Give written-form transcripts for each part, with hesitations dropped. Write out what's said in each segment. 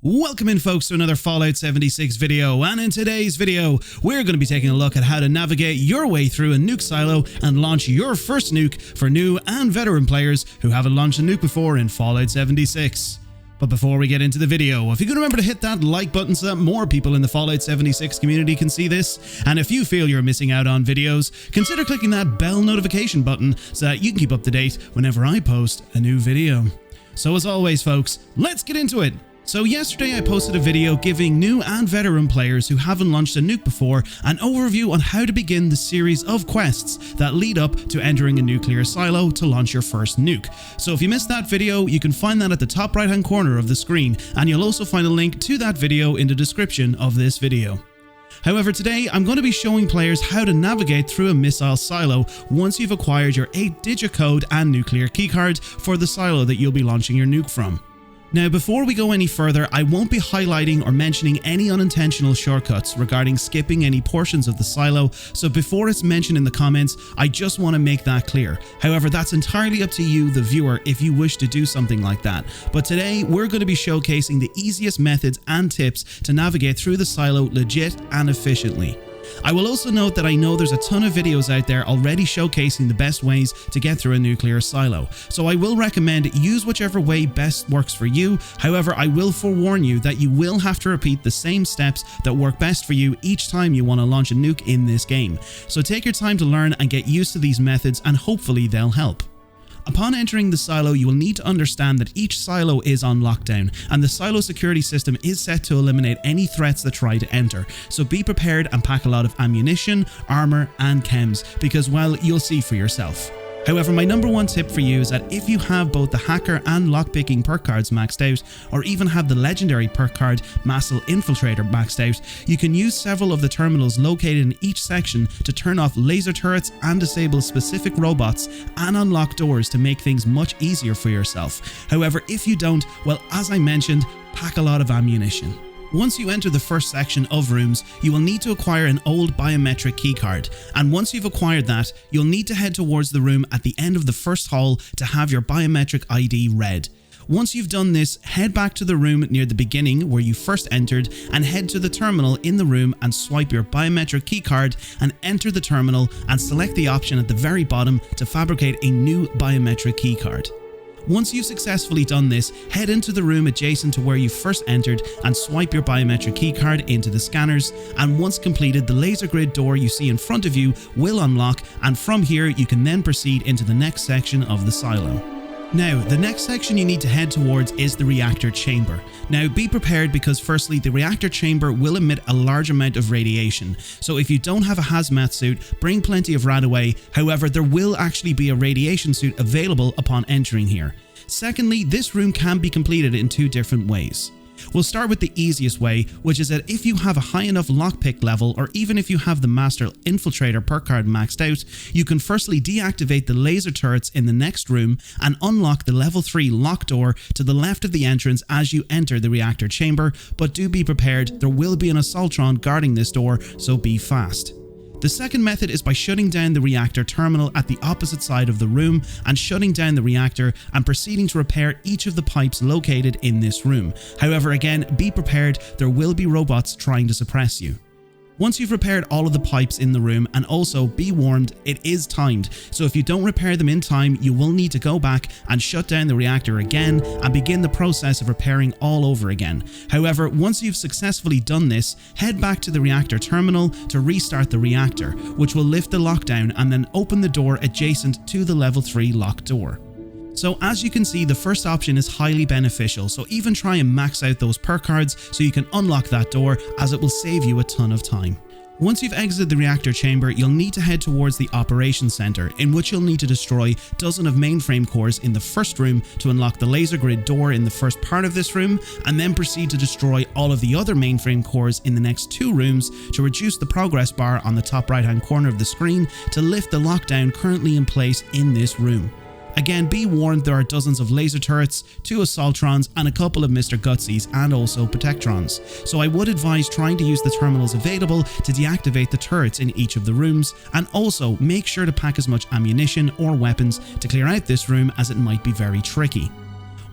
Welcome in folks to another Fallout 76 video, and in today's video we're going to be taking a look at how to navigate your way through a nuke silo and launch your first nuke for new and veteran players who haven't launched a nuke before in Fallout 76. But before we get into the video, if you can remember to hit that like button so that more people in the Fallout 76 community can see this, and if you feel you're missing out on videos, consider clicking that bell notification button so that you can keep up to date whenever I post a new video. So as always folks, let's get into it. So yesterday I posted a video giving new and veteran players who haven't launched a nuke before an overview on how to begin the series of quests that lead up to entering a nuclear silo to launch your first nuke. So if you missed that video, you can find that at the top right hand corner of the screen, and you'll also find a link to that video in the description of this video. However, today I'm going to be showing players how to navigate through a missile silo once you've acquired your 8-digit code and nuclear keycard for the silo that you'll be launching your nuke from. Now, before we go any further, I won't be highlighting or mentioning any unintentional shortcuts regarding skipping any portions of the silo, so before it's mentioned in the comments, I just want to make that clear. However, that's entirely up to you, the viewer, if you wish to do something like that. But today, we're going to be showcasing the easiest methods and tips to navigate through the silo legit and efficiently. I will also note that I know there's a ton of videos out there already showcasing the best ways to get through a nuclear silo, so I will recommend use whichever way best works for you. However, I will forewarn you that you will have to repeat the same steps that work best for you each time you want to launch a nuke in this game. So take your time to learn and get used to these methods, and hopefully they'll help. Upon entering the silo, you will need to understand that each silo is on lockdown, and the silo security system is set to eliminate any threats that try to enter. So be prepared and pack a lot of ammunition, armor and chems, because, well, you'll see for yourself. However, my number one tip for you is that if you have both the hacker and lockpicking perk cards maxed out, or even have the legendary perk card Massive Infiltrator maxed out, you can use several of the terminals located in each section to turn off laser turrets and disable specific robots and unlock doors to make things much easier for yourself. However, if you don't, well, as I mentioned, pack a lot of ammunition. Once you enter the first section of rooms, you will need to acquire an old biometric keycard, and once you've acquired that, you'll need to head towards the room at the end of the first hall to have your biometric ID read. Once you've done this, head back to the room near the beginning where you first entered and head to the terminal in the room and swipe your biometric keycard and enter the terminal and select the option at the very bottom to fabricate a new biometric keycard. Once you've successfully done this, head into the room adjacent to where you first entered and swipe your biometric keycard into the scanners, and once completed, the laser grid door you see in front of you will unlock, and from here you can then proceed into the next section of the silo. Now, the next section you need to head towards is the reactor chamber. Now, be prepared because firstly, the reactor chamber will emit a large amount of radiation. So if you don't have a hazmat suit, bring plenty of Radaway. However, there will actually be a radiation suit available upon entering here. Secondly, this room can be completed in two different ways. We'll start with the easiest way, which is that if you have a high enough lockpick level, or even if you have the Master Infiltrator perk card maxed out, you can firstly deactivate the laser turrets in the next room and unlock the level 3 lock door to the left of the entrance as you enter the reactor chamber, but do be prepared, there will be an Assaultron guarding this door, so be fast. The second method is by shutting down the reactor terminal at the opposite side of the room and shutting down the reactor and proceeding to repair each of the pipes located in this room. However, again, be prepared, there will be robots trying to suppress you. Once you've repaired all of the pipes in the room, and also be warned, it is timed, so if you don't repair them in time, you will need to go back and shut down the reactor again and begin the process of repairing all over again. However, once you've successfully done this, head back to the reactor terminal to restart the reactor, which will lift the lockdown and then open the door adjacent to the level 3 lock door. So as you can see, the first option is highly beneficial, so even try and max out those perk cards so you can unlock that door, as it will save you a ton of time. Once you've exited the reactor chamber, you'll need to head towards the operations center, in which you'll need to destroy a dozen of mainframe cores in the first room to unlock the laser grid door in the first part of this room, and then proceed to destroy all of the other mainframe cores in the next 2 rooms to reduce the progress bar on the top right hand corner of the screen to lift the lockdown currently in place in this room. Again, be warned, there are dozens of laser turrets, 2 Assaultrons and a couple of Mr. Gutsies and also Protectrons, so I would advise trying to use the terminals available to deactivate the turrets in each of the rooms, and also make sure to pack as much ammunition or weapons to clear out this room, as it might be very tricky.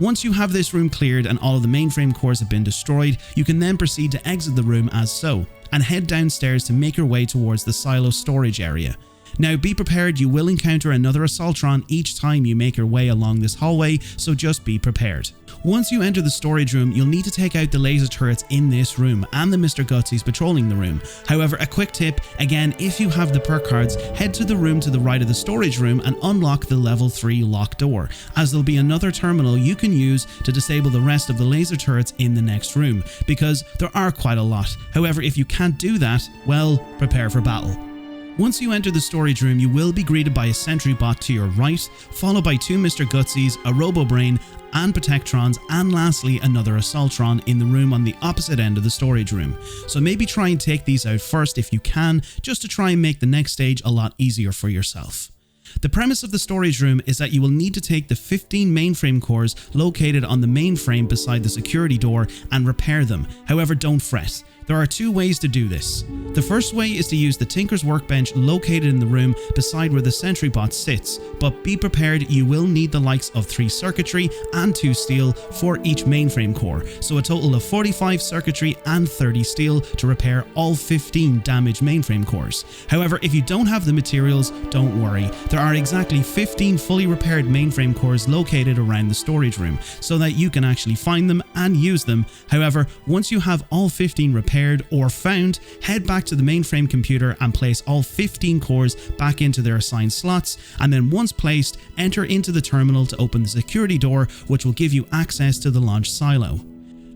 Once you have this room cleared and all of the mainframe cores have been destroyed, you can then proceed to exit the room as so, and head downstairs to make your way towards the silo storage area. Now be prepared, you will encounter another Assaultron each time you make your way along this hallway, so just be prepared. Once you enter the storage room, you'll need to take out the laser turrets in this room and the Mr. Gutsies patrolling the room. However, a quick tip, again, if you have the perk cards, head to the room to the right of the storage room and unlock the level 3 lock door, as there'll be another terminal you can use to disable the rest of the laser turrets in the next room, because there are quite a lot. However, if you can't do that, well, prepare for battle. Once you enter the storage room, you will be greeted by a sentry bot to your right, followed by 2 Mr. Gutsies, a Robobrain, and Protectrons, and lastly another Assaultron in the room on the opposite end of the storage room. So maybe try and take these out first if you can, just to try and make the next stage a lot easier for yourself. The premise of the storage room is that you will need to take the 15 mainframe cores located on the mainframe beside the security door and repair them. However, don't fret. There are 2 ways to do this. The first way is to use the Tinker's Workbench located in the room beside where the sentry bot sits, but be prepared, you will need the likes of 3 circuitry and 2 steel for each mainframe core, so a total of 45 circuitry and 30 steel to repair all 15 damaged mainframe cores. However, if you don't have the materials, don't worry. There are exactly 15 fully repaired mainframe cores located around the storage room, so that you can actually find them and use them. However, once you have all 15 repaired or found, head back to the mainframe computer and place all 15 cores back into their assigned slots, and then once placed, enter into the terminal to open the security door, which will give you access to the launch silo.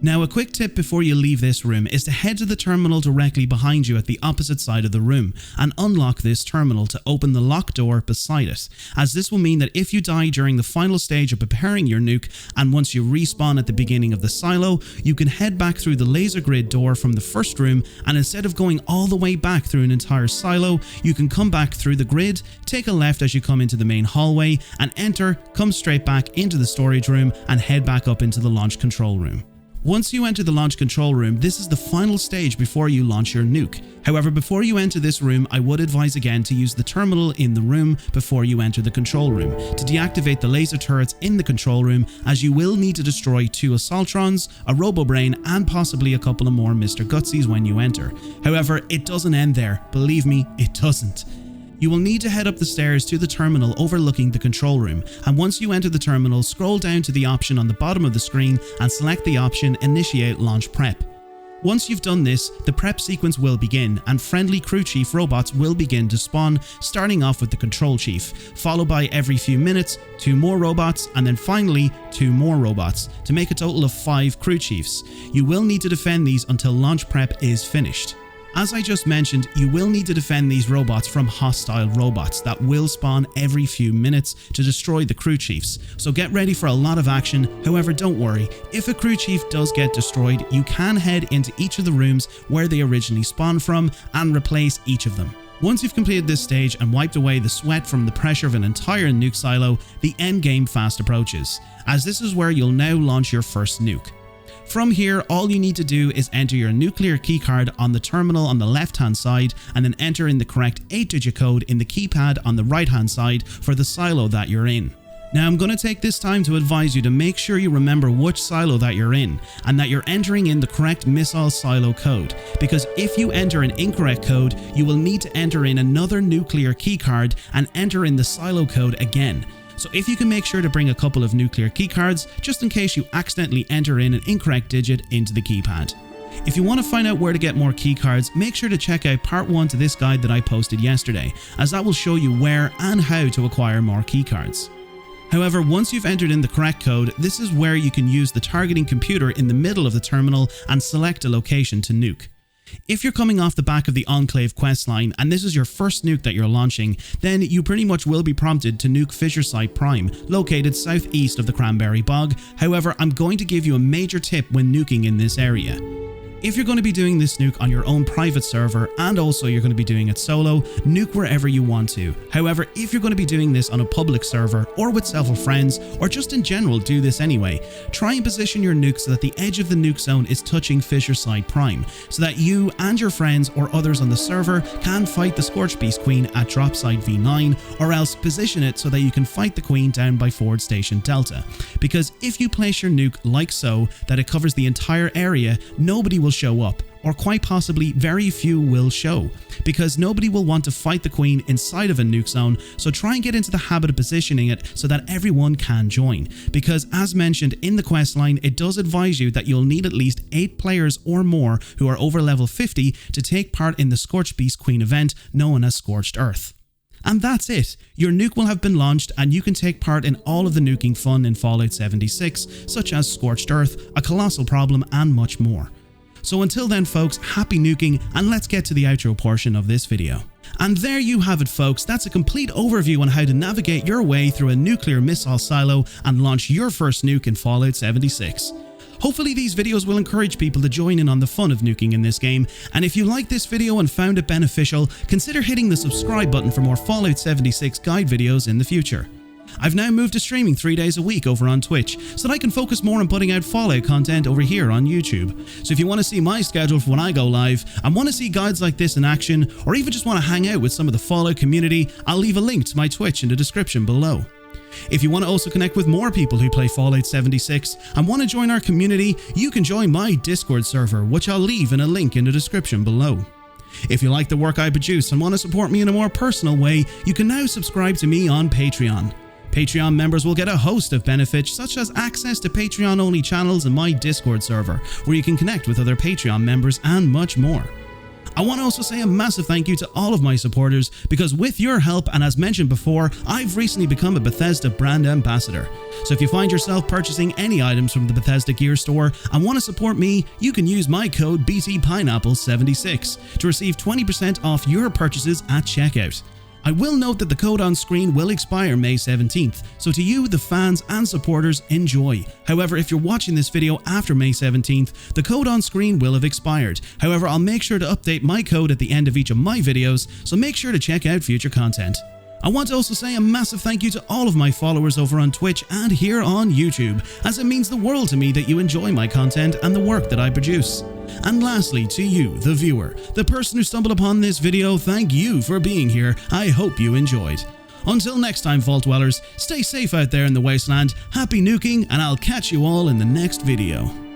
Now, a quick tip before you leave this room is to head to the terminal directly behind you at the opposite side of the room and unlock this terminal to open the lock door beside it, as this will mean that if you die during the final stage of preparing your nuke and once you respawn at the beginning of the silo, you can head back through the laser grid door from the first room, and instead of going all the way back through an entire silo, you can come back through the grid, take a left as you come into the main hallway and enter, come straight back into the storage room and head back up into the launch control room. Once you enter the launch control room, this is the final stage before you launch your nuke. However, before you enter this room, I would advise again to use the terminal in the room before you enter the control room to deactivate the laser turrets in the control room, as you will need to destroy 2 Assaultrons, a Robobrain, and possibly a couple of more Mr. Gutsies when you enter. However, it doesn't end there. Believe me, it doesn't. You will need to head up the stairs to the terminal overlooking the control room, and once you enter the terminal, scroll down to the option on the bottom of the screen and select the option Initiate Launch Prep. Once you've done this, the prep sequence will begin and friendly crew chief robots will begin to spawn, starting off with the control chief, followed by every few minutes 2 more robots, and then finally 2 more robots, to make a total of 5 crew chiefs. You will need to defend these until launch prep is finished. As I just mentioned, you will need to defend these robots from hostile robots that will spawn every few minutes to destroy the crew chiefs, so get ready for a lot of action. However, don't worry, if a crew chief does get destroyed, you can head into each of the rooms where they originally spawned from and replace each of them. Once you've completed this stage and wiped away the sweat from the pressure of an entire nuke silo, the end game fast approaches, as this is where you'll now launch your first nuke. From here, all you need to do is enter your nuclear keycard on the terminal on the left hand side and then enter in the correct 8-digit code in the keypad on the right hand side for the silo that you're in. Now, I'm going to take this time to advise you to make sure you remember which silo that you're in and that you're entering in the correct missile silo code, because if you enter an incorrect code, you will need to enter in another nuclear keycard and enter in the silo code again. So if you can make sure to bring a couple of nuclear keycards, just in case you accidentally enter in an incorrect digit into the keypad. If you want to find out where to get more keycards, make sure to check out part 1 to this guide that I posted yesterday, as that will show you where and how to acquire more keycards. However, once you've entered in the correct code, this is where you can use the targeting computer in the middle of the terminal and select a location to nuke. If you're coming off the back of the Enclave questline and this is your first nuke that you're launching, then you pretty much will be prompted to nuke Fissure Site Prime, located southeast of the Cranberry Bog. However, I'm going to give you a major tip when nuking in this area. If you're going to be doing this nuke on your own private server, and also you're going to be doing it solo, nuke wherever you want to. However, if you're going to be doing this on a public server or with several friends, or just in general do this anyway, try and position your nuke so that the edge of the nuke zone is touching Fisherside Prime, so that you and your friends or others on the server can fight the Scorched Beast Queen at Dropside V9, or else position it so that you can fight the Queen down by Ford Station Delta. Because if you place your nuke like so, that it covers the entire area, nobody will show up, or quite possibly very few will show, because nobody will want to fight the Queen inside of a nuke zone. So try and get into the habit of positioning it so that everyone can join, because as mentioned in the quest line, it does advise you that you'll need at least 8 players or more who are over level 50 to take part in the Scorched Beast Queen event known as Scorched Earth. And that's it. Your nuke will have been launched and you can take part in all of the nuking fun in Fallout 76, such as Scorched Earth, a colossal problem, and much more. So until then folks, happy nuking, and let's get to the outro portion of this video. And there you have it folks, that's a complete overview on how to navigate your way through a nuclear missile silo and launch your first nuke in Fallout 76. Hopefully these videos will encourage people to join in on the fun of nuking in this game, and if you liked this video and found it beneficial, consider hitting the subscribe button for more Fallout 76 guide videos in the future. I've now moved to streaming 3 days a week over on Twitch, so that I can focus more on putting out Fallout content over here on YouTube. So if you want to see my schedule for when I go live, and want to see guides like this in action, or even just want to hang out with some of the Fallout community, I'll leave a link to my Twitch in the description below. If you want to also connect with more people who play Fallout 76 and want to join our community, you can join my Discord server, which I'll leave in a link in the description below. If you like the work I produce and want to support me in a more personal way, you can now subscribe to me on Patreon. Patreon members will get a host of benefits, such as access to Patreon-only channels in my Discord server, where you can connect with other Patreon members and much more. I want to also say a massive thank you to all of my supporters, because with your help, and as mentioned before, I've recently become a Bethesda brand ambassador. So if you find yourself purchasing any items from the Bethesda gear store and want to support me, you can use my code BTPineapple76 to receive 20% off your purchases at checkout. I will note that the code on screen will expire May 17th, so to you, the fans and supporters, enjoy. However, if you're watching this video after May 17th, the code on screen will have expired. However, I'll make sure to update my code at the end of each of my videos, so make sure to check out future content. I want to also say a massive thank you to all of my followers over on Twitch and here on YouTube, as it means the world to me that you enjoy my content and the work that I produce. And lastly, to you, the viewer, the person who stumbled upon this video, thank you for being here. I hope you enjoyed. Until next time, Vault Dwellers, stay safe out there in the wasteland, happy nuking, and I'll catch you all in the next video.